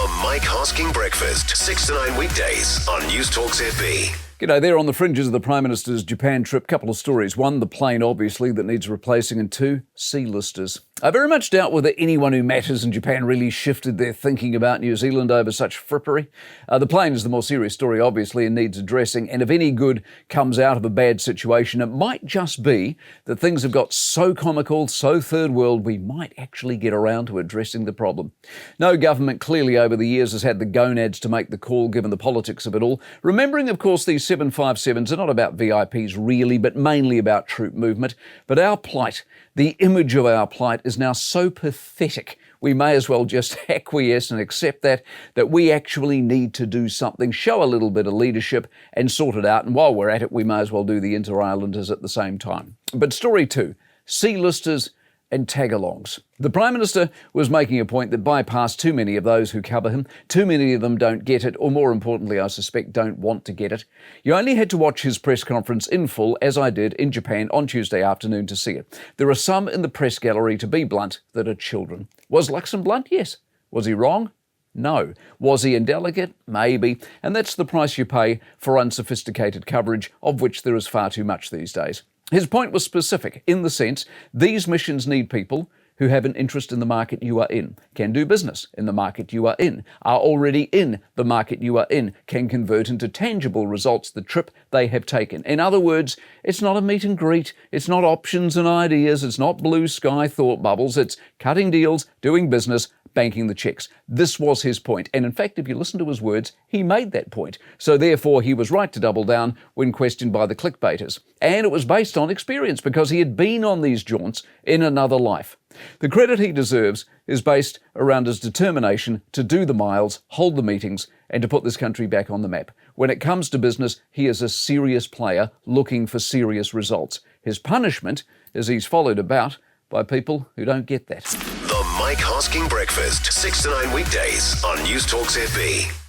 The Mike Hosking Breakfast, 6 to 9 weekdays on Newstalk ZB. G'day, there on the fringes of the Prime Minister's Japan trip. Couple of stories. One, the plane, obviously, that needs replacing, and two, C-listers. I very much doubt whether anyone who matters in Japan really shifted their thinking about New Zealand over such frippery. The plane is the more serious story, obviously, and needs addressing. And if any good comes out of a bad situation, it might just be that things have got so comical, so third world, we might actually get around to addressing the problem. No government clearly over the years has had the gonads to make the call, given the politics of it all. Remembering, of course, these 757s are not about VIPs really, but mainly about troop movement. But our plight, the image of our plight, is now so pathetic, we may as well just acquiesce and accept that we actually need to do something, show a little bit of leadership and sort it out. And while we're at it, we may as well do the Inter-Islanders at the same time. But story two, C-listers and tag-alongs. The Prime Minister was making a point that bypassed too many of those who cover him. Too many of them don't get it, or more importantly, I suspect, don't want to get it. You only had to watch his press conference in full, as I did in Japan on Tuesday afternoon to see it. There are some in the press gallery, to be blunt, that are children. Was Luxon blunt? Yes. Was he wrong? No. Was he indelicate? Maybe. And that's the price you pay for unsophisticated coverage, of which there is far too much these days. His point was specific in the sense these missions need people who have an interest in the market you are in, can do business in the market you are in, are already in the market you are in, can convert into tangible results the trip they have taken. In other words, it's not a meet and greet, it's not options and ideas, it's not blue sky thought bubbles, it's cutting deals, doing business, banking the checks. This was his point. And in fact, if you listen to his words, he made that point. So therefore, he was right to double down when questioned by the clickbaiters. And it was based on experience because he had been on these jaunts in another life. The credit he deserves is based around his determination to do the miles, hold the meetings, and to put this country back on the map. When it comes to business, he is a serious player looking for serious results. His punishment is he's followed about by people who don't get that. The Mike Hosking Breakfast, 6 to 9 weekdays on Newstalk ZB.